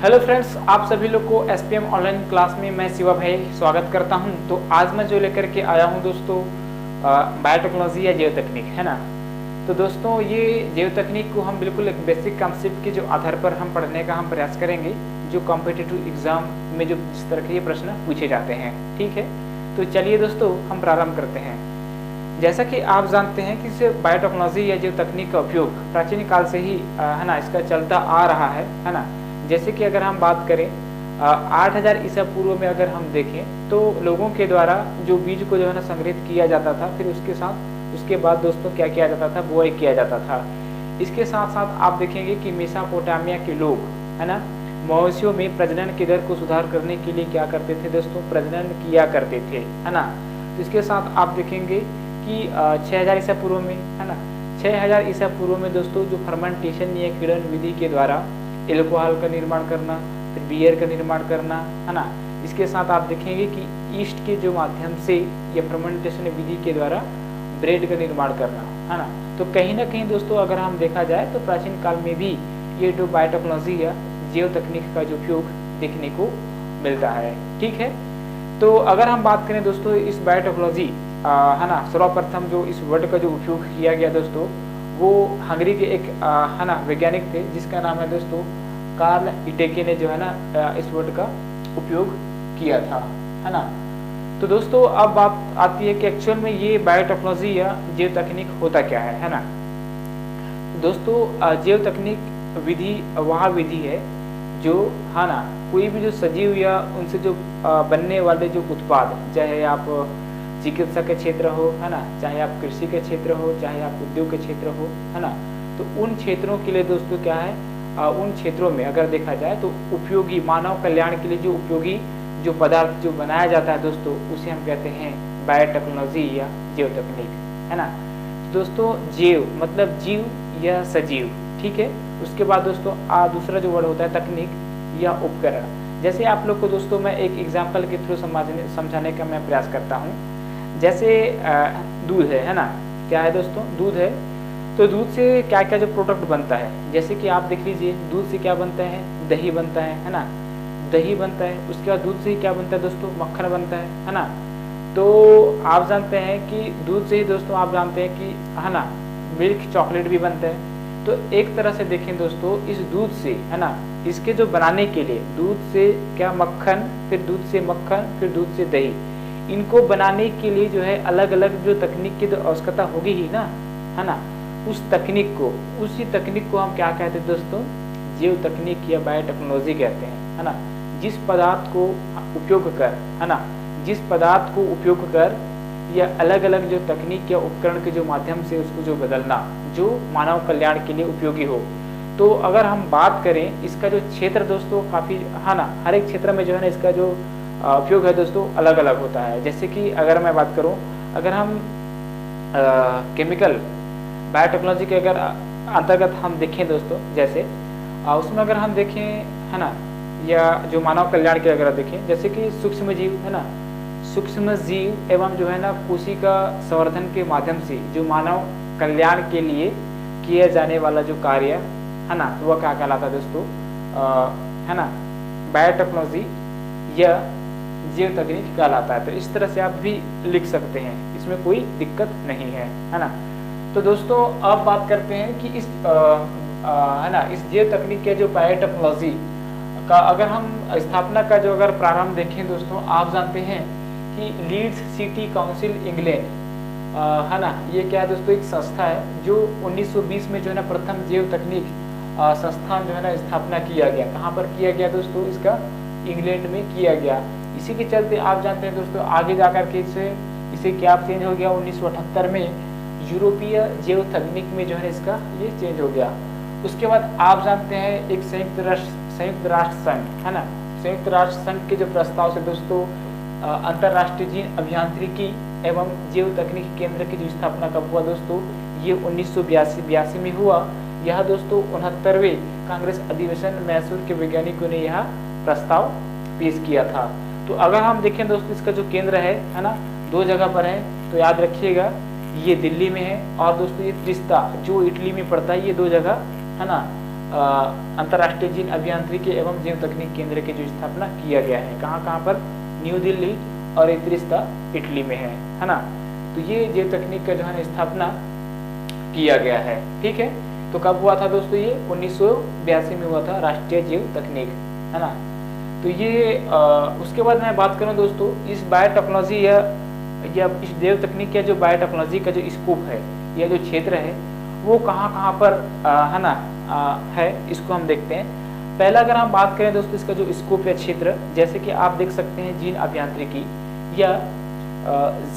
Hello friends, आप सभी लोग को एसपीएम ऑनलाइन क्लास में मैं शिवा भाई स्वागत करता हूं। तो आज मैं जो लेकर के आया हूं दोस्तों बायोटेक्नोलॉजी या जैव तकनीक है ना। तो दोस्तों ये जैव तकनीक को हम बिल्कुल एक बेसिक कॉन्सेप्ट के जो आधार पर हम पढ़ने का हम प्रयास करेंगे, जो कॉम्पिटिटिव एग्जाम में जो जिस तरह के ये प्रश्न पूछे जाते हैं। ठीक है, तो चलिए दोस्तों हम प्रारंभ करते हैं। जैसा कि आप जानते हैं कि इस बायोटेक्नोलॉजी या जैव तकनीक का उपयोग प्राचीन काल से ही है ना इसका चलता आ रहा है ना। जैसे कि अगर हम बात करें 8000 ईसा पूर्व में अगर हम देखें तो लोगों के द्वारा जो बीज को जो है ना संग्रहित किया जाता था, फिर उसके बाद दोस्तों क्या किया जाता था, बुआई किया जाता था। इसके साथ साथ आप देखेंगे कि मेसोपोटामिया के लोग है ना मवेशियों में प्रजनन के दर को सुधार करने के लिए क्या करते थे दोस्तों, प्रजनन किया करते थे है ना। तो इसके साथ आप देखेंगे कि 6000 ईसा पूर्व में है ना 6000 ईसा पूर्व में दोस्तों जो फर्मेंटेशन या किण्वन विधि के द्वारा एल्कोहल का निर्माण करना, फिर बियर का निर्माण करना है ना। इसके साथ आप देखेंगे कि ईस्ट के जो माध्यम से या फर्मेंटेशन विधि के द्वारा ब्रेड का निर्माण करना है ना। तो कहीं ना कहीं दोस्तों अगर हम देखा जाए तो प्राचीन काल में भी ये जो बायोटेक्नोलॉजी या जैव तकनीक का जो उपयोग देखने को मिलता है। ठीक है, तो अगर हम बात करें दोस्तों इस बायोटेक्नोलॉजी है ना, सर्वप्रथम जो इस वर्ड का जो उपयोग किया गया दोस्तों वो हंगरी के एक है ना वैज्ञानिक थे, जिसका नाम है दोस्तों कार्ल इटेके ने जो है ना इस वर्ड का उपयोग किया था है ना। तो दोस्तों अब बात आती है कि एक्चुअल में ये बायोटेक्नोलॉजी या जैव तकनीक होता क्या है ना। दोस्तों जैव तकनीक विधि वह विधि है जो है ना कोई भी जो सजीव या उनसे जो बनने वाले जो उत्पाद, चाहे आप चिकित्सा के क्षेत्र हो है ना, चाहे आप कृषि के क्षेत्र हो, चाहे आप उद्योग के क्षेत्र हो है ना, तो उन क्षेत्रों के लिए दोस्तों क्या है उन क्षेत्रों में अगर देखा जाए तो उपयोगी मानव कल्याण के लिए जो उपयोगी जो पदार्थ जो बनाया जाता है दोस्तों उसे हम कहते हैं बायोटेक्नोलॉजी या जैव तकनीक है ना। तो दोस्तों जैव मतलब जीव या सजीव, ठीक है। उसके बाद दोस्तों दूसरा जो वर्ड होता है तकनीक या उपकरण। जैसे आप लोग को दोस्तों मैं एक एग्जाम्पल के थ्रू समझाने का मैं प्रयास करता हूँ। जैसे दूध है ना, क्या है दोस्तों, दूध है। तो दूध से क्या क्या जो प्रोडक्ट बनता है, जैसे कि आप देख लीजिए दूध से क्या बनता है, दही बनता है ना, दही बनता है। उसके बाद दूध से ही क्या बनता है दोस्तों, मक्खन बनता है ना। तो आप जानते हैं कि दूध से ही दोस्तों आप जानते हैं कि है ना मिल्क चॉकलेट भी बनता है। तो एक तरह से देखें दोस्तों इस दूध से है ना इसके जो बनाने के लिए दूध से क्या मक्खन, फिर दूध से मक्खन, फिर दूध से दही, इनको बनाने के लिए जो है अलग अलग जो तकनीक की तो आवश्यकता होगी ही ना है ना। उसी तकनीक को हम क्या कहते हैं दोस्तों, जैव तकनीक या बायोटेक्नोलॉजी कहते हैं है ना। जिस पदार्थ को उपयोग कर है ना, जिस पदार्थ को उपयोग कर या अलग अलग जो तकनीक या उपकरण के जो माध्यम से उसको जो बदलना जो मानव कल्याण के लिए उपयोगी हो। तो अगर हम बात करें इसका जो क्षेत्र दोस्तों काफी है ना, हर एक क्षेत्र में जो है ना इसका जो उपयोग है दोस्तों अलग अलग होता है। जैसे कि अगर मैं बात करूं, अगर हम केमिकल बायोटेक्नोलॉजी के अगर अंतर्गत हम देखें दोस्तों, जैसे उसमें अगर हम देखें है ना, या जो मानव कल्याण के अगर देखें, जैसे कि सूक्ष्म जीव है ना, सूक्ष्म जीव एवं जो है ना कोशिका संवर्धन के माध्यम से जो मानव कल्याण के लिए किया जाने वाला जो कार्य है ना वह क्या कहलाता है दोस्तों, है ना बायोटेक्नोलॉजी या जैव तकनीक कहलाता है। तो इस तरह से आप भी लिख सकते हैं, इसमें कोई दिक्कत नहीं है ना। तो दोस्तों अब बात करते हैं कि इस है ना इस जैव तकनीक के जो बायोटेक्नोलॉजी का अगर हम स्थापना का जो अगर प्रारंभ देखें दोस्तों, आप जानते हैं कि लीड्स सिटी काउंसिल इंग्लैंड है ना, ये क्या है दोस्तों एक संस्था है जो 1920 में जो है ना प्रथम जैव तकनीक संस्थान जो है ना स्थापना किया गया। कहाँ पर किया गया दोस्तों, इसका इंग्लैंड में किया गया। इसी के चलते आप जानते हैं दोस्तों आगे जाकर के इसे क्या चेंज हो गया, 1978 में यूरोपीय जैव तकनीक में जो है इसका ये चेंज हो गया। उसके बाद आप जानते हैं एक संयुक्त राष्ट्र संघ है ना, संयुक्त राष्ट्र संघ के जो प्रस्ताव से दोस्तों अंतरराष्ट्रीय जीन अभियांत्रिकी एवं जैव तकनीक केंद्र की जो स्थापना कब हुआ दोस्तों, ये 1982 में हुआ। यह दोस्तों 69वें कांग्रेस अधिवेशन मैसूर के वैज्ञानिकों ने यह प्रस्ताव पेश किया था। तो अगर हम देखें दोस्तों इसका जो केंद्र है ना दो जगह पर है, तो याद रखिएगा ये दिल्ली में है और दोस्तों ये त्रिस्ता जो इटली में पड़ता है, ये दो जगह है ना अंतर्राष्ट्रीय जीन अभियांत्रिकी एवं जीव तकनीक केंद्र की जो स्थापना किया गया है। कहाँ पर? न्यू दिल्ली और त्रिस्ता इटली में है ना। तो ये जीव तकनीक का जो है स्थापना किया गया है। ठीक है, तो कब हुआ था दोस्तों? ये 1982 में हुआ था, राष्ट्रीय जीव तकनीक, है ना। तो ये उसके बाद मैं बात करूं दोस्तों, इस बायोटेक्नोलॉजी या इस जैव तकनीक या जो बायोटेक्नोलॉजी का जो स्कोप है या जो क्षेत्र है वो कहाँ पर है ना है, इसको हम देखते हैं। पहला अगर हम बात करें दोस्तों इसका जो स्कोप या क्षेत्र, जैसे कि आप देख सकते हैं जीन अभियांत्रिकी या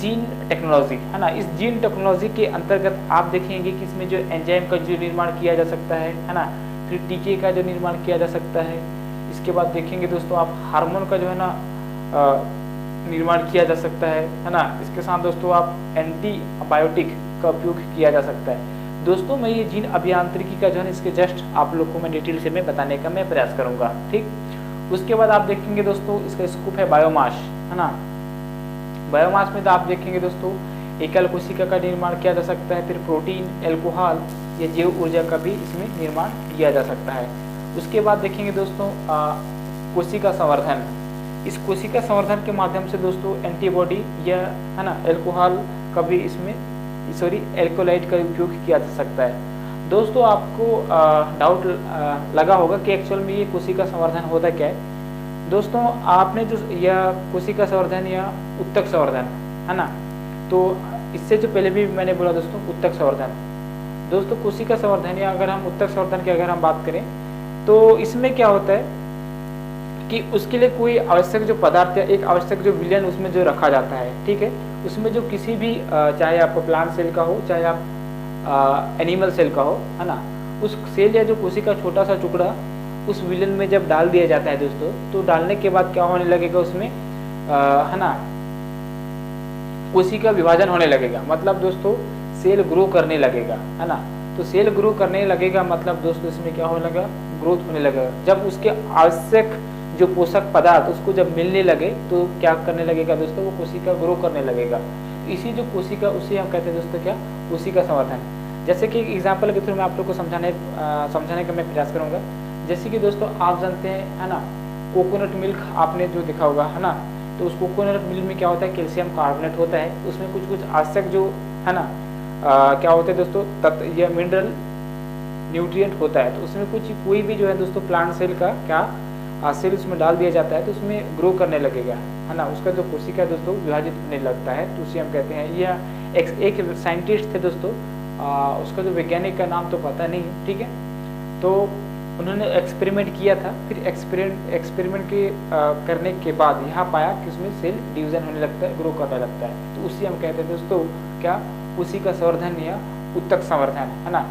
जीन टेक्नोलॉजी, है ना। इस जीन टेक्नोलॉजी के अंतर्गत आप देखेंगे कि इसमें जो एंजाइम का जो निर्माण किया जा सकता है ना, फिर टीके का जो निर्माण किया जा सकता है। इसके बाद देखेंगे दोस्तों आप हार्मोन का जो है ना निर्माण किया जा सकता है ना। इसके साथ दोस्तों आप एंटीबायोटिक का उपयोग किया जा सकता है। दोस्तों मैं ये जीन अभियांत्रिकी का जो है इसके जस्ट आप लोग को मैं डिटेल से मैं बताने का मैं प्रयास करूंगा। ठीक, उसके बाद आप देखेंगे दोस्तों इसका स्कोप है बायोमास, है ना। बायोमास में तो आप देखेंगे दोस्तों एकल कोशिका का निर्माण किया जा सकता है, फिर प्रोटीन, एल्कोहल या जैव ऊर्जा का भी इसमें निर्माण किया जा सकता है। उसके बाद देखेंगे दोस्तों कोशिका संवर्धन। इस कोशिका संवर्धन के माध्यम से दोस्तों एंटीबॉडी या है ना एल्कोहल का भी इसमें एल्कोलाइट का उपयोग किया जा सकता है। दोस्तों आपको डाउट लगा होगा कि एक्चुअल में ये कोशिका संवर्धन होता क्या है। दोस्तों आपने जो यह कोशिका संवर्धन या उत्तक संवर्धन, है ना, तो इससे जो पहले भी मैंने बोला दोस्तों उत्तक संवर्धन। दोस्तों कोशिका संवर्धन या अगर हम उत्तक संवर्धन की अगर हम बात करें तो इसमें क्या होता है कि उसके लिए कोई आवश्यक जो पदार्थ या एक आवश्यक जो विलयन उसमें जो रखा जाता है। ठीक है, उसमें जो किसी भी चाहे आप प्लांट सेल का हो चाहे आप एनिमल सेल का हो, है ना, उस सेल या जो कोशिका छोटा सा टुकड़ा उस विलयन में जब डाल दिया जाता है दोस्तों, तो डालने के बाद क्या होने लगेगा उसमें है ना कोशिका विभाजन होने लगेगा। मतलब दोस्तों सेल ग्रो करने लगेगा, है ना। तो सेल ग्रो करने लगेगा मतलब दोस्तों इसमें क्या होने लगेगा, ग्रोथ होने लगेगा। जब उसके आवश्यक जो पोषक पदार्थ उसको जब मिलने लगे तो क्या करने लगेगा दोस्तों, वो कोशिका ग्रो करने लगेगा। तो इसी जो कोशिका उसे हम कहते हैं दोस्तों क्या, कोशिका संवर्धन। जैसे कि एग्जाम्पल के थ्रू मैं आप लोग को समझाने का मैं प्रयास करूंगा। जैसे कि दोस्तों आप जानते हैं, है ना, कोकोनट मिल्क आपने जो देखा होगा, है ना, तो उस कोकोनट मिल्क में क्या होता है, कैल्शियम कार्बोनेट होता है। उसमें कुछ आवश्यक जो है ना क्या होते हैं दोस्तों तत्व या मिनरल न्यूट्रिएंट होता है। तो उसमें कोई भी जो है दोस्तों प्लांट सेल का क्या सेल उसमें डाल दिया जाता है तो उसमें ग्रो करने लगेगा, है ना। उसका जो कोशिका दोस्तों विभाजित होने लगता है, तो उसे हम कहते हैं। यह एक साइंटिस्ट थे दोस्तों, उसका जो वैज्ञानिक का नाम तो पता नहीं, ठीक है। तो उन्होंने एक्सपेरिमेंट किया था, फिर एक्सपेरिमेंट के करने के बाद यहाँ पाया कि उसमें सेल डिवीजन होने लगता है, ग्रो करने लगता है। तो उसी हम कहते हैं दोस्तों क्या, कोशिका संवर्धन या उत्तक संवर्धन, है ना।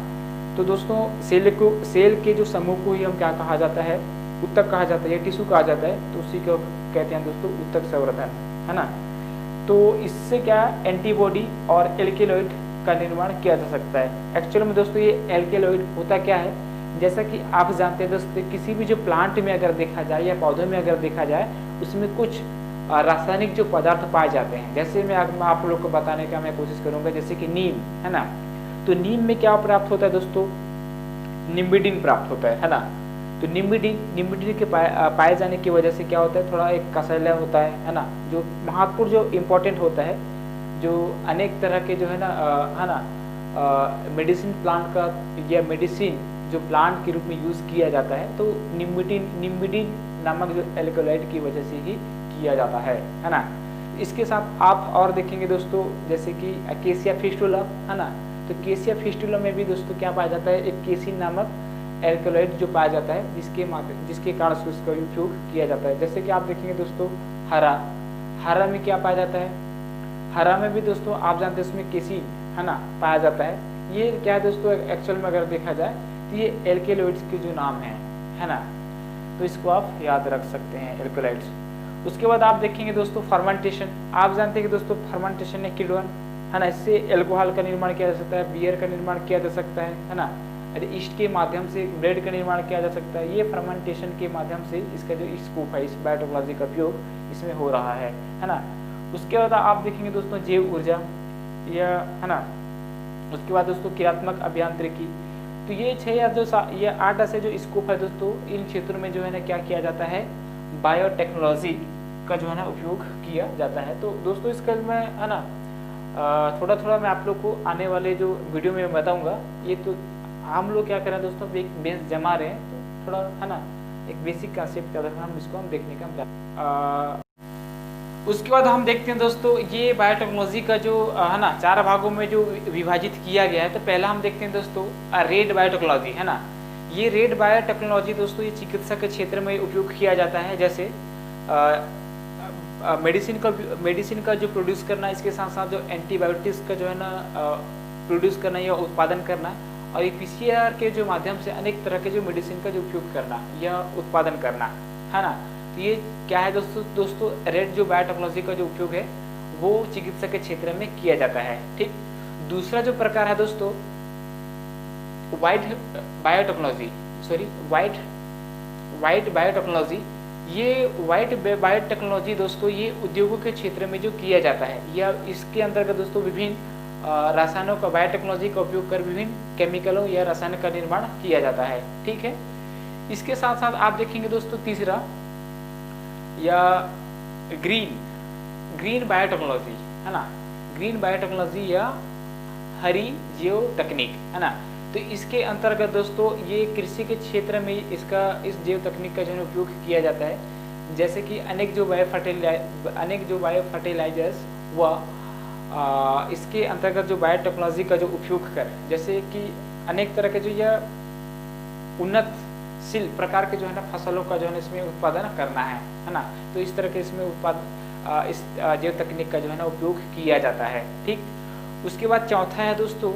तो दोस्तों सेल के जो समूह को ही हम क्या कहा जाता है, उत्तक कहा जाता है या टिश्यू कहा जाता है। तो उसी को कहते हैं दोस्तों उत्तक संवर्धन, है ना। तो इससे क्या एंटीबॉडी और एल्केलॉइड का निर्माण किया जा सकता है। एक्चुअल में दोस्तों ये एल्केलॉइड होता क्या है, जैसा कि आप जानते हैं दोस्तों किसी भी जो प्लांट में अगर देखा जाए या पौधों में अगर देखा जाए उसमें कुछ रासायनिक जो पदार्थ पाए जाते हैं। जैसे मैं आप लोग को बताने का मैं कोशिश करूंगा, जैसे कि नीम, है ना। तो नीम में क्या प्राप्त होता है दोस्तों, निम्बिडिन प्राप्त होता है ना। तो निम्बिडिन के पाए जाने की वजह से क्या होता है, थोड़ा एक कसैला होता है ना, जो महत्वपूर्ण जो इम्पोर्टेंट होता है, जो अनेक तरह के जो है ना मेडिसिन प्लांट का या मेडिसिन जो प्लांट के रूप में यूज किया जाता है, तो निम्बिडिन नामक जो एल्कोलाइड की वजह से ही किया जाता है ना। इसके साथ आप और देखेंगे दोस्तों जैसे कि केसिया फिस्टुला, है ना। तो केसिया फिस्टुला में भी दोस्तों क्या पाया जाता है, एक केसिन नामक एल्कोलाइड जो पाया जाता है, जिसके कारण से उसका उपयोग किया जाता है। जैसे कि आप देखेंगे दोस्तों हरा में क्या पाया जाता है, हरा में भी दोस्तों आप जानते हैं उसमें केसिन, है ना, पाया जाता है। ये क्या है दोस्तों, एक्चुअल में अगर देखा जाए तो ये एल्केलॉइड्स के जो नाम है ना। तो इसको आप याद रख सकते हैं, एल्कोलाइड्स। उसके बाद आप देखेंगे दोस्तों फर्मेंटेशन। आप जानते हैं कि दोस्तों फर्मेंटेशन है किल्वन, है ना। इससे एल्कोहल का निर्माण किया जा सकता है, बियर का निर्माण किया जा सकता है ना। ईस्ट के माध्यम से ब्रेड का निर्माण किया जा सकता है। ये फर्मेंटेशन के माध्यम से इसका जो स्कोप है, इस बायोटेक्नोलॉजी का उपयोग इसमें हो रहा है ना। उसके बाद आप देखेंगे दोस्तों जैव ऊर्जा, या है ना। उसके बाद दोस्तों क्रियात्मक अभियांत्रिकी। तो ये 6 या ये 8 ऐसे जो स्कोप है दोस्तों, इन क्षेत्रों में जो है ना क्या किया जाता है, बायोटेक्नोलॉजी का जो है ना उपयोग किया जाता है। तो दोस्तों इसका मैं है ना थोड़ा थोड़ा मैं आप लोग को आने वाले जो वीडियो में बताऊंगा। ये तो हम लोग क्या करें दोस्तों, एक बेस जमा रहे हैं, तो थोड़ा है ना एक बेसिक कंसेप्ट के आधार पर हम इसको देखने का उसके बाद हम देखते हैं दोस्तों, ये बायोटेक्नोलॉजी का जो है ना 4 भागों में जो विभाजित किया गया है। तो पहला हम देखते हैं दोस्तों रेड बायोटेक्नोलॉजी, है ना। ये रेड बायोटेक्नोलॉजी दोस्तों ये चिकित्सा के क्षेत्र में उपयोग किया जाता है, जैसे मेडिसिन का जो प्रोड्यूस करना, इसके साथ साथ जो एंटीबायोटिक्स का जो है ना प्रोड्यूस करना या उत्पादन करना, और ये पीसीआर के जो माध्यम से अनेक तरह के जो मेडिसिन का जो उपयोग करना या उत्पादन करना, है ना। तो ये क्या है दोस्तों रेड जो बायोटेक्नोलॉजी का जो उपयोग है वो चिकित्सा के क्षेत्र में किया जाता है, ठीक। दूसरा जो प्रकार है दोस्तों वाइट बायोटेक्नोलॉजी। ये वाइट बायोटेक्नोलॉजी दोस्तों ये उद्योगों के क्षेत्र में जो किया जाता है, या इसके अंतर्गत दोस्तों विभिन्न रसायनों का बायोटेक्नोलॉजी का उपयोग कर विभिन्न केमिकलों या रसायन का निर्माण किया जाता है, ठीक है। इसके साथ साथ आप देखेंगे दोस्तों तीसरा या ग्रीन बायोटेक्नोलॉजी, है ना। ग्रीन बायोटेक्नोलॉजी या हरी जियो तकनीक, है ना। तो इसके अंतर्गत दोस्तों ये कृषि के क्षेत्र में इस जैव तकनीक का जो है उपयोग किया जाता है, जैसे कि अनेक जो बायो फर्टिलाइजर्स व इसके अंतर्गत जो बायोटेक्नोलॉजी का जो उपयोग कर, जैसे कि अनेक तरह के जो यह उन्नतशील प्रकार के जो है ना फसलों का जो है इसमें उत्पादन करना है ना। तो इस तरह के इसमें इस जैव तकनीक का जो है ना उपयोग किया जाता है, ठीक। उसके बाद चौथा है दोस्तों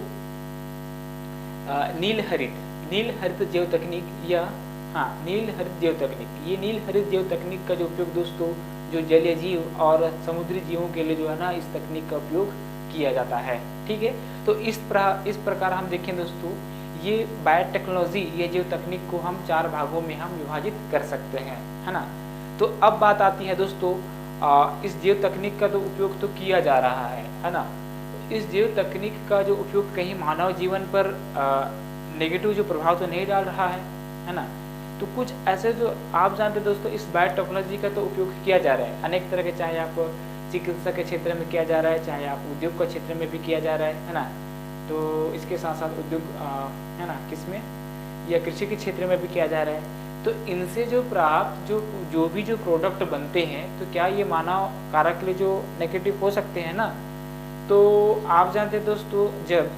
नील हरित जैव तकनीक या नील हरित जैव तकनीक। ये नील हरित जैव तकनीक का जो उपयोग दोस्तों जो जलीय जीव और समुद्री जीवों के लिए जो है ना इस तकनीक का उपयोग किया जाता है, ठीक है। तो इस प्रकार हम देखें दोस्तों ये बायोटेक्नोलॉजी ये जैव तकनीक को हम 4 भागों में हम विभाजित कर सकते हैं, है ना। तो अब बात आती है दोस्तों इस जैव तकनीक का तो उपयोग तो किया जा रहा है ना। इस जैव तकनीक का जो उपयोग कहीं मानव जीवन पर नेगेटिव जो प्रभाव तो नहीं डाल रहा है ना। तो कुछ ऐसे जो आप जानते हैं दोस्तों इस बायोटेक्नोलॉजी का तो उपयोग किया जा रहा है अनेक तरह के, चाहे आप चिकित्सा के क्षेत्र में किया जा रहा है, चाहे आप उद्योग के क्षेत्र में भी किया जा रहा है ना। तो इसके साथ साथ उद्योग है ना किसमें या कृषि के क्षेत्र में भी किया जा रहा है। तो इनसे जो प्राप्त जो भी प्रोडक्ट बनते हैं, तो क्या ये मानव कारक के लिए जो नेगेटिव हो सकते हैं ना। तो आप जानते हैं दोस्तों जब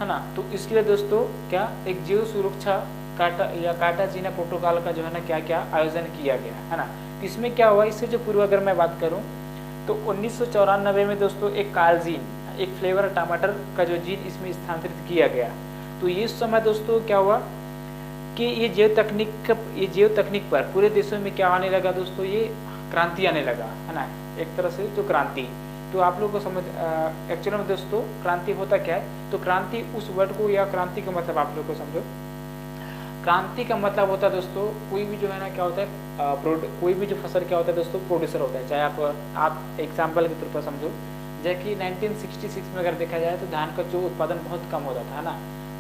है ना, तो इसलिए दोस्तों क्या एक जीव सुरक्षा कार्टाजीना प्रोटोकॉल का जो है ना क्या क्या आयोजन किया गया, है ना। इसमें क्या हुआ, इससे जो पूर्व अगर मैं बात करूं तो 1994 में दोस्तों एक कार्जीन एक फ्लेवर टमाटर का जो जीन इसमें स्थानांतरित किया गया। तो ये समय दोस्तों क्या हुआ कि ये जैव तकनीक पर पूरे देशों में क्या आने लगा दोस्तों, ये क्रांति आने लगा, है ना। एक तरह से जो क्रांति, तो आप लोगों को समझ एक्चुअली में दोस्तों क्रांति होता क्या है। तो क्रांति उस वर्ड को या क्रांति का मतलब आप लोग को समझो। क्रांति का मतलब होता है दोस्तों कोई भी जो है ना क्या होता है कोई भी जो फसल क्या होता है दोस्तों प्रोड्यूसर होता है। चाहे आप एग्जाम्पल के तौर पर समझो, जैसे कि 1966 में अगर देखा जाए तो धान का जो उत्पादन बहुत कम होता था, है ना।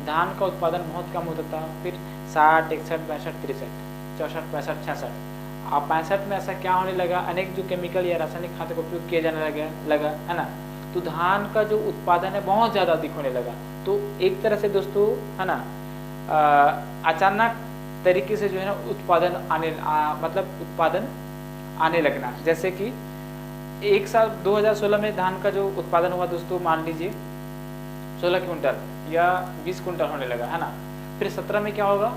धान का उत्पादन बहुत कम होता था, फिर 60, 61, 62, 63, 64, 65, 66 अब 65 में ऐसा क्या होने लगा, अनेक जो केमिकल या रासायनिक खाद का उपयोग किया जाने लगा, है ना। तो धान का जो उत्पादन है बहुत ज़्यादा अधिक होने लगा। तो एक तरह से दोस्तों है ना अचानक तरीके से जो है ना उत्पादन आने लगना। जैसे कि एक साल 2016 में धान का जो उत्पादन हुआ दोस्तों मान लीजिए 16 क्विंटल या 20 क्विंटल होने लगा, है ना। फिर 17 में क्या होगा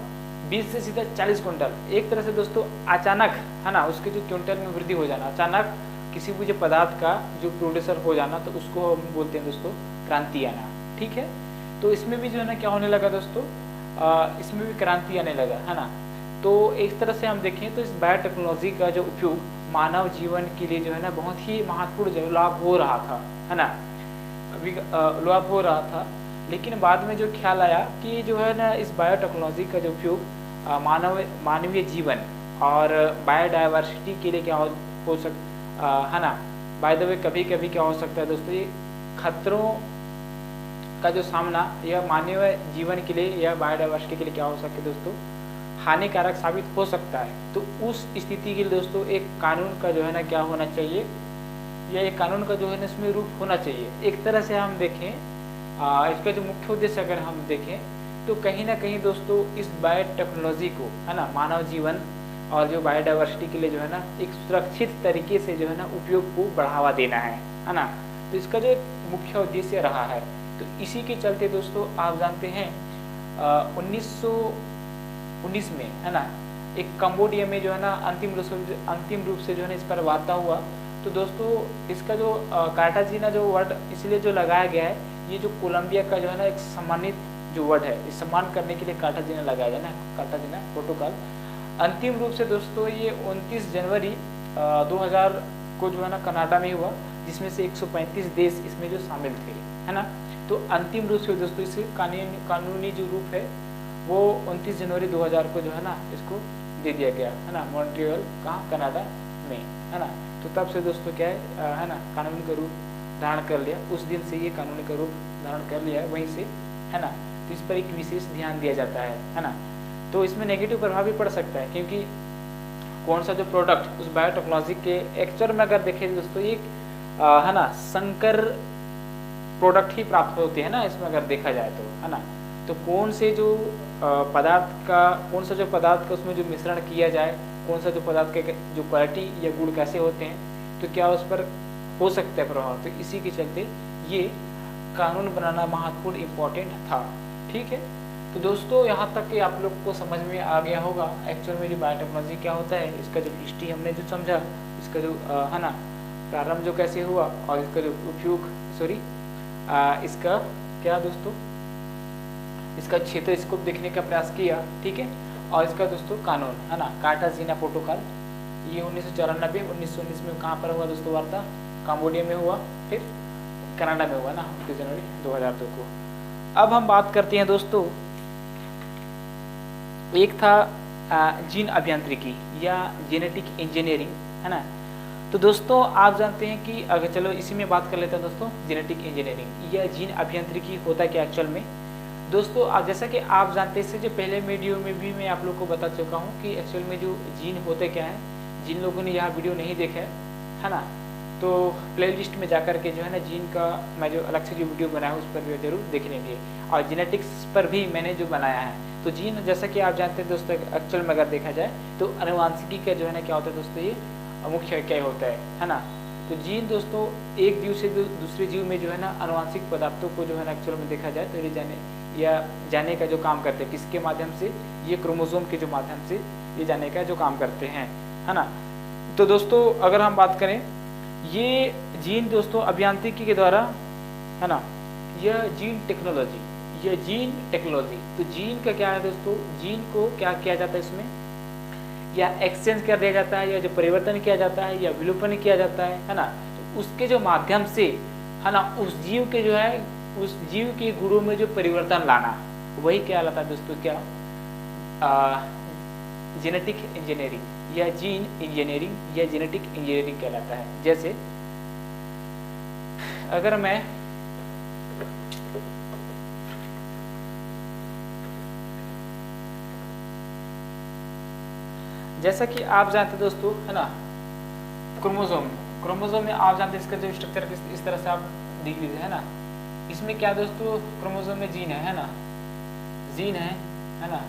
20 से सीधा 40 क्विंटल। एक तरह से दोस्तों अचानक, है ना, उसके जो क्विंटल में वृद्धि हो जाना, अचानक किसी भी जो पदार्थ का जो प्रोड्यूसर हो जाना, तो उसको हम बोलते हैं दोस्तों क्रांति आना, ठीक है। तो इसमें भी जो है ना क्या होने लगा दोस्तों, इसमें भी क्रांति आने लगा, है ना। तो एक तरह से हम देखें तो इस बायोटेक्नोलॉजी का जो उपयोग मानव जीवन के लिए जो है ना बहुत ही महत्वपूर्ण जो लाभ हो रहा था, है ना, अभी लाभ हो रहा था। लेकिन बाद में जो ख्याल आया कि जो है ना इस बायोटेक्नोलॉजी का जो उपयोग मानवीय जीवन और बायोडाइवर्सिटी के लिए क्या हो सकता, है ना। बाय द वे कभी कभी क्या हो सकता है दोस्तों, ये खतरों का जो सामना यह मानव जीवन के लिए या बायोडाइवर्सिटी के लिए क्या हो सकता है दोस्तों, हानिकारक साबित हो सकता है। तो उस स्थिति के लिए दोस्तों एक कानून का जो है ना क्या होना चाहिए, या एक कानून का जो है ना इसमें रूप होना चाहिए। एक तरह से हम देखें इसका जो मुख्य उद्देश्य अगर हम देखें तो कहीं ना कहीं दोस्तों इस बायोटेक्नोलॉजी को है ना मानव जीवन और जो बायोडाइवर्सिटी के लिए जो है ना एक सुरक्षित तरीके से जो है ना उपयोग को बढ़ावा देना है ना। तो इसका जो एक मुख्य उद्देश्य रहा है। तो इसी के चलते दोस्तों आप जानते हैं 1919 में है ना एक कंबोडिया में जो है ना अंतिम रूप से जो है ना इस पर वार्ता हुआ। तो दोस्तों इसका जो कार्टाजीना जो वर्ड इसलिए जो लगाया गया है, ये जो कोलंबिया का जो है ना एक सम्मानित जो वर्ड है, इस सम्मान करने के लिए कार्टाजीना लगाया गया ना, कार्टाजीना प्रोटोकॉल। अंतिम रूप से दोस्तों ये 29 जनवरी 2000 को जो है ना कनाडा में हुआ, जिसमें से 135 देश इसमें जो शामिल थे है ना। तो अंतिम रूप से दोस्तों इस कानूनी जो रूप है वो 29 जनवरी 2000 को जो है ना इसको दे दिया गया है ना, मॉन्ट्रियल कहाँ, कनाडा में है ना। तो तब से दोस्तों क्या है ना कानून का रूप धारण कर लिया, उस दिन से ये कानून का रूप धारण कर लिया वहीं से है ना। तो इस पर एक विशेष ध्यान दिया जाता है ना। तो इसमें नेगेटिव प्रभाव भी पड़ सकता है, क्योंकि कौन सा जो प्रोडक्ट उस बायोटेक्नोलॉजी के एक्चुअल में अगर देखें दोस्तों एक है ना संकर प्रोडक्ट ही प्राप्त होते हैं ना इसमें अगर देखा जाए तो है ना। तो कौन से जो पदार्थ का उसमें जो मिश्रण किया जाए, कौन सा जो पदार्थ के जो क्वालिटी या गुण कैसे होते हैं, तो क्या उस पर हो सकता है प्रभाव। तो इसी के चलते ये कानून बनाना महत्वपूर्ण इम्पोर्टेंट था। ठीक है, तो दोस्तों यहाँ तक कि आप लोग को समझ में आ गया होगा एक्चुअल में जो बायोटेक्नोलॉजी क्या होता है, इसका जो हिस्ट्री हमने जो समझा, इसका जो है ना प्रारंभ जो कैसे हुआ, और इसका जो उपयोग इसका क्या दोस्तों इसका क्षेत्र स्कोप देखने का प्रयास किया। ठीक है, और इसका दोस्तों कानून है ना कार्टाजीना प्रोटोकॉल, ये 1994-1919 में कहाँ पर हुआ दोस्तों वार्ता, कंबोडिया में हुआ, फिर कनाडा में हुआ ना 29 जनवरी 2002 को। अब हम बात करते हैं दोस्तों, एक था जीन अभियांत्रिकी या जेनेटिक इंजीनियरिंग है ना। तो दोस्तों आप जानते हैं कि अगर चलो इसी में बात कर लेते हैं दोस्तों, जेनेटिक इंजीनियरिंग या जीन अभियांत्रिकी होता क्या एक्चुअल में दोस्तों। आप जैसा कि आप जानते हैं, इससे जो पहले वीडियो में भी मैं आप लोग को बता चुका हूँ कि एक्चुअल में जो जीन होते क्या है। जिन लोगों ने यहाँ वीडियो नहीं देखा है ना, तो प्लेलिस्ट में जाकर के जो है ना जीन का मैं जो अलग से जो वीडियो बनाया हूँ उस पर जरूर देख लेंगे, और जेनेटिक्स पर भी मैंने जो बनाया है। तो जीन जैसा कि आप जानते हैं दोस्तों एक्चुअल में अगर देखा जाए तो अनुवांशिकी का जो है ना क्या होता है दोस्तों, ये मुख्य क्या होता है ना। तो जीन दोस्तों एक जीव से दूसरे जीव में जो है ना अनुवांशिक पदार्थों को जो है ना एक्चुअल में देखा जाए तो ये जाने का जो काम करते हैं, किसके माध्यम से, ये क्रोमोसोम के जो माध्यम से ये जाने का जो काम करते हैं है ना। तो दोस्तों अगर हम बात करें ये जीन दोस्तों अभियांत्रिकी के द्वारा है ना, यह जीन टेक्नोलॉजी। तो जीन का क्या है दोस्तों, जीन को क्या किया जाता है इसमें, या एक्सचेंज कर दिया जाता है, या जो परिवर्तन किया जाता है, या विलोपन किया जाता है ना। तो उसके जो माध्यम से है ना उस जीव के जो है उस जीव के गुणों में जो परिवर्तन लाना, वही क्या लाता है दोस्तों, क्या जेनेटिक इंजीनियरिंग या जीन इंजीनियरिंग या जेनेटिक इंजीनियरिंग कहलाता है। जैसे अगर मैं जैसा कि आप जानते हैं दोस्तों है ना क्रोमोसोम में आप जानते हैं इसका जो स्ट्रक्चर इस तरह से आप देख लीजिए है ना। इसमें क्या दोस्तों क्रोमोसोम में जीन है ना, जीन है ना।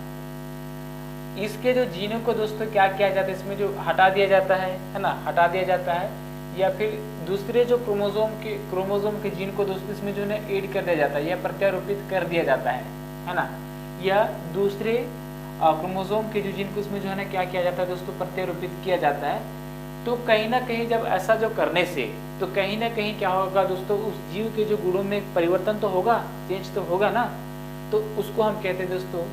इसके जो जीनों को दोस्तों क्या किया जाता है, इसमें जो हटा दिया जाता है ना, हटा दिया जाता है, या फिर दूसरे जो क्रोमोसोम के जीन को दोस्तों इसमें जो है ना ऐड कर दिया जाता है या प्रत्यारोपित कर दिया जाता है ना। या दूसरे क्रोमोसोम के जो जीन को इसमें जो है ना क्या किया जाता है दोस्तों, प्रत्यारोपित किया जाता है। तो कहीं ना कहीं जब ऐसा जो करने से तो कहीं ना कहीं क्या होगा दोस्तों, उस जीव के जो गुणों में परिवर्तन तो होगा, चेंज तो होगा ना। तो उसको हम कहते हैं दोस्तों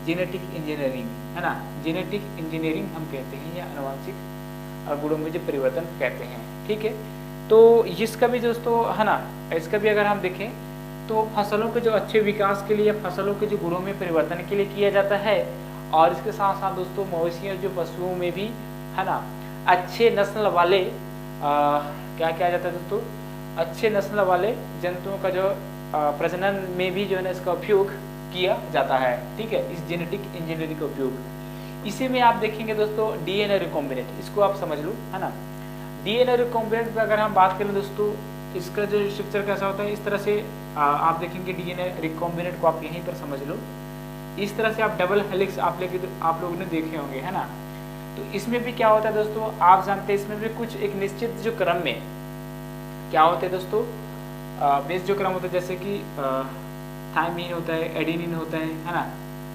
जेनेटिक इंजीनियरिंग है ना, जेनेटिक इंजीनियरिंग हम कहते हैं, या आनुवंशिक गुणों में जो परिवर्तन कहते हैं। ठीक है, तो इसका भी दोस्तों है ना, इसका भी अगर हम देखें तो फसलों के जो अच्छे विकास के लिए, फसलों के जो गुणों में परिवर्तन के लिए किया जाता है। और इसके साथ साथ दोस्तों मवेशियों जो पशुओं में भी है ना अच्छे नस्ल वाले क्या किया जाता है दोस्तों, अच्छे नस्ल वाले जंतुओं का जो प्रजनन में भी जो है ना इसका उपयोग किया जाता है। ठीक है, इस जेनेटिक इंजीनियरिंग का उपयोग। इसी में आप देखेंगे दोस्तों डीएनए रिकॉम्बिनेंट, इसको आप समझ लो, है ना। डीएनए रिकॉम्बिनेंट पर अगर हम बात करें दोस्तों, इसका जो स्ट्रक्चर कैसा होता है, इस तरह से आप देखेंगे डीएनए रिकॉम्बिनेंट को आप यहीं पर समझ लो। इस तरह से आप डबल हेलिक्स आप लोगों ने देखे होंगे, है ना। तो इसमें भी क्या होता है दोस्तों, आप जानते हैं इसमें भी कुछ एक निश्चित जो क्रम में क्या होते हैं दोस्तों, बेस जो क्रम होता है, जैसे कि थायमीन होता है, एडेनिन होता है ना,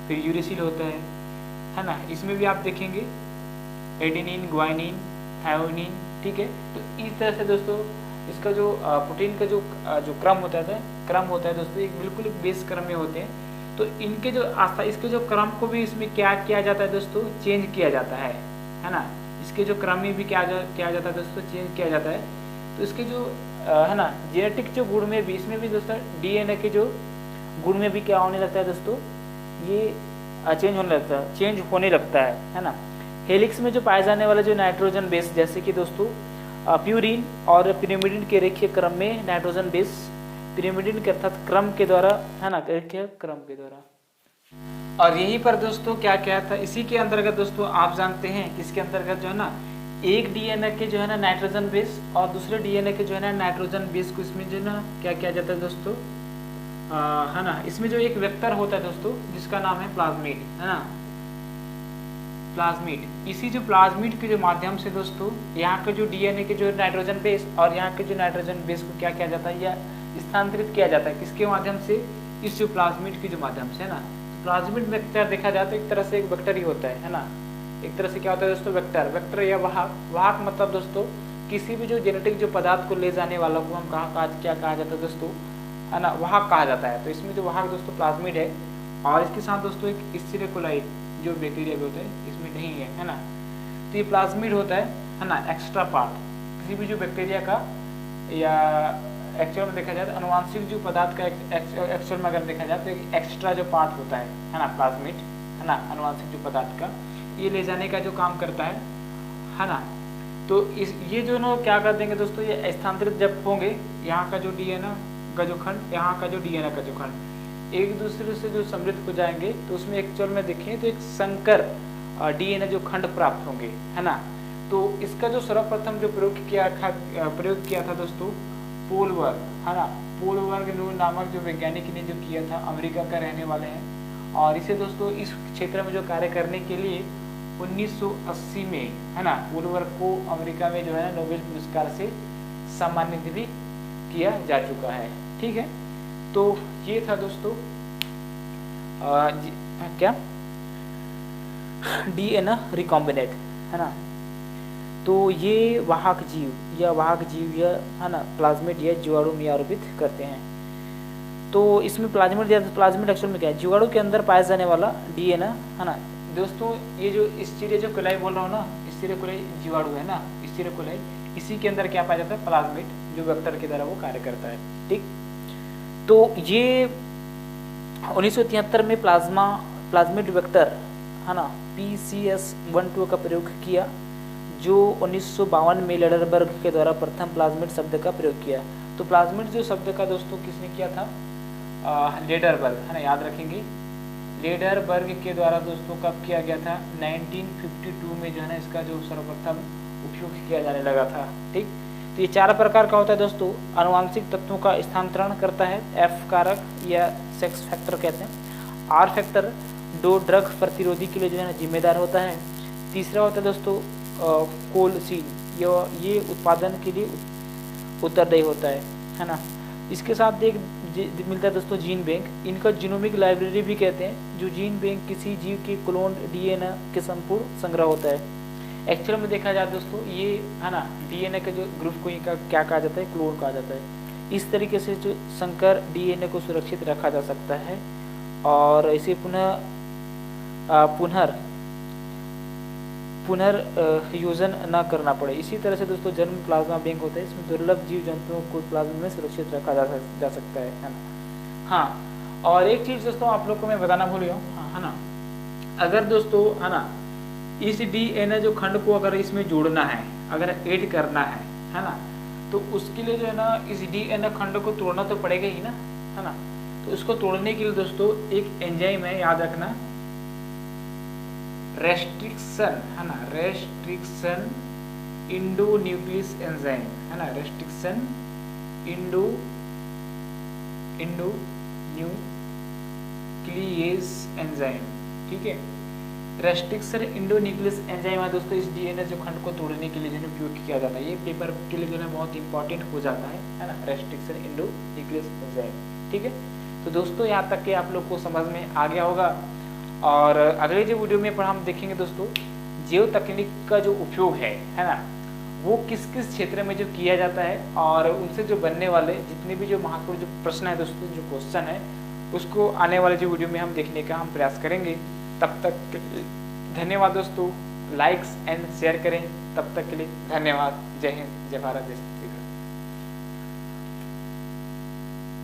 फिर यूरेसिल होता है ना। इसमें भी आप देखेंगे एडेनिन, ग्वाइनिन, थायोनिन। ठीक है, तो इस तरह से दोस्तों इसका जो प्रोटीन का जो क्रम होता है दोस्तों, एक बिल्कुल बेस क्रम में होते हैं। तो इनके जो इसके जो क्रम को भी इसमें क्या किया जाता है दोस्तों, चेंज किया जाता है ना। इसके जो क्रम में भी क्या किया जाता है दोस्तों, चेंज किया जाता है। तो इसके जो है ना जेनेटिक जो गुण में भी, इसमें भी दोस्तों डीएनए के जो गुण में भी क्या होने लगता है दोस्तों, ये चेंज होने लगता है ना। हेलिक्स में जो पाए जाने वाला जो नाइट्रोजन बेस, जैसे कि दोस्तों प्यूरिन और पिरिमिडिन के रेखीय क्रम में नाइट्रोजन बेस पिरिमिडिन के अर्थात क्रम के द्वारा, है ना, रेखीय क्रम के द्वारा। और यहीं पर दोस्तों क्या क्या था, इसी के अंतर्गत दोस्तों आप जानते हैं, इसके अंतर्गत जो है ना एक डीएनए के जो है ना नाइट्रोजन बेस और दूसरे डीएनए के जो है ना नाइट्रोजन बेस को इसमें जो है ना क्या किया जाता है दोस्तों, है ना, इसमें जो एक वेक्टर होता है दोस्तों जिसका नाम है प्लाज्मिड, है ना, प्लाज्मिड। इसी जो प्लाज्मिड के जो माध्यम से दोस्तों यहाँ के जो डीएनए के जो नाइट्रोजन बेस और यहाँ के जो नाइट्रोजन बेस को क्या किया जाता है, या स्थानांतरित किया जाता है, किसके माध्यम से, इस जो प्लाज्मिड के जो माध्यम से, है ना। तो प्लाज्मिड वेक्टर देखा जाए तो एक तरह से एक वेक्टर ही होता है ना, एक तरह से क्या होता है दोस्तों, वेक्टर या वाहक मतलब दोस्तों किसी भी जो जेनेटिक जो पदार्थ को ले जाने वाला को हम क्या कहा जाता है दोस्तों, है ना, वाहक कहा जाता है। तो इसमें जो वाहक दोस्तों प्लाज्मिड है, और इसके साथ दोस्तों एक स्टीरेर कोलाई जो बैक्टीरिया भी होता है इसमें नहीं है ना। तो ये प्लाज्मिड होता है ना, एक्स्ट्रा पार्ट किसी भी जो बैक्टीरिया का, या एक्चुअल में देखा जाए तो अनुवांशिक जो पदार्थ का एक्चुअल में अगर देखा जाए तो एक एक्स्ट्रा जो पार्ट होता है ना प्लाज्मिड, है ना, अनुवांशिक जो पदार्थ का, ये ले जाने का जो काम करता है ना। तो ये जो ना क्या कर देंगे दोस्तों, ये स्थानांतरित जब होंगे, यहाँ का जो डीएनए का जो खंड, यहाँ का जो डीएनए का जो खंड एक दूसरे से जो सम्मिलित हो जाएंगे, तो उसमें एक्चुअल में देखें तो एक संकर डीएनए जो खंड प्राप्त होंगे, है ना। तो इसका जो सर्वप्रथम जो प्रयोग किया था दोस्तों पोलवर्ग, है ना, पोलवर्ग नामक जो वैज्ञानिक ने जो किया था, अमेरिका का रहने वाले हैं। और इसे दोस्तों इस क्षेत्र में जो कार्य करने के लिए 1980 में, है ना, पोलवर्ग को अमेरिका में जो है नोबेल पुरस्कार से सम्मानित भी किया जा चुका है। ठीक है, तो ये था दोस्तों क्या डीएनए रिकॉम्बिनेंट, है ना। तो ये वाहक जीव या है ना प्लाज्मिड या जीवाणु में आरोपित करते हैं। तो इसमें प्लाज्मिड एक्चुअल में क्या है, जीवाणु के अंदर पाया जाने वाला डीएनए, है ना दोस्तों। ये जो स्टीरेर कोलाई बोल रहा हूँ ना, स्टीरेर कोलाई जीवाणु है ना, स्टीरेर कोलाई, इसी के अंदर क्या पाया जाता है, प्लाज्मिड, जो वेक्टर के द्वारा वो कार्य करता है। ठीक, तो ये 1973 में प्लाज्मिड वेक्टर, है ना, PCS12 का प्रयोग किया, जो 1952 में लेडरबर्ग के द्वारा प्रथम प्लाज्मिड शब्द का प्रयोग किया। तो प्लाज्मिड जो शब्द का दोस्तों किसने किया था, लेडरबर्ग, है ना, याद रखेंगे, लेडरबर्ग के द्वारा दोस्तों कब किया गया था, 1952 में जो है ना इसका जो सर्वप्रथम उपयोग किया जाने लगा था। ठीक, तो ये 4 प्रकार का होता है दोस्तों, आनुवांशिक तत्वों का स्थानांतरण करता है, F कारक या सेक्स फैक्टर कहते हैं। R फैक्टर दो ड्रग प्रतिरोधी के लिए जो है ना जिम्मेदार होता है। तीसरा होता है दोस्तों कोलसीन, ये उत्पादन के लिए उत्तरदायी होता है ना। इसके साथ एक मिलता है दोस्तों जीन बैंक, इनका जीनोमिक लाइब्रेरी भी कहते हैं, जो जीन बैंक किसी जीव के क्लोन डीएनए के संपूर्ण संग्रह होता है। एक्चुअल में देखा जाए दोस्तों ये, है ना, डीएनए के जो ग्रुप को इनका क्या कहा जाता है, क्लोन कहा जाता है। इस तरीके से जो संकर डीएनए को सुरक्षित रखा जा सकता है और इसे पुनर्योजन न करना पड़े। इसी तरह से दोस्तों जन्म प्लाज्मा बैंक होता है, इसमें दुर्लभ जीव जंतुओं को प्लाज्मा में सुरक्षित रखा जा सकता है ना। हाँ, और एक चीज़ दोस्तों आप लोग को मैं बताना भूल गया हूँ, हाँ, है ना, अगर दोस्तों, है ना, इस डीएनए जो खंड को अगर इसमें जोड़ना है, अगर ऐड करना है ना, तो उसके लिए जो है ना इस डीएनए खंड को तोड़ना तो पड़ेगा ही ना, है ना। तो इसको तोड़ने के लिए दोस्तों एक एंजाइम है, याद रखना, रेस्ट्रिक्शन, है ना, रेस्ट्रिक्शन इंडोन्यूक्लियस एंजाइम, है ना, रेस्ट्रिक्शन इंडोन्यूक्लियस एंजाइम, ठीक है। रेस्ट्रिक्शन इंडोन्यूक्लियस एंजाइम है दोस्तों, इस डीएनए जो खंड को तोड़ने के लिए जो उपयोग किया जाता है, ये पेपर के लिए जो है बहुत इंपॉर्टेंट हो जाता है ना, रेस्ट्रिक्शन इंडोन्यूक्लियस एंजाइम, ठीक है। तो दोस्तों यहाँ तक के आप लोग को समझ में आ गया होगा। और अगले जो वीडियो में पर हम देखेंगे दोस्तों जैव तकनीक का जो उपयोग है ना, वो किस किस क्षेत्र में जो किया जाता है, और उनसे जो बनने वाले जितने भी जो महत्वपूर्ण जो प्रश्न है दोस्तों, जो क्वेश्चन है, उसको आने वाले जो वीडियो में हम देखने का हम प्रयास करेंगे। तब तक के लिए धन्यवाद दोस्तों, लाइक्स एंड शेयर करें। तब तक के लिए धन्यवाद। जय हिंद, जय भारत।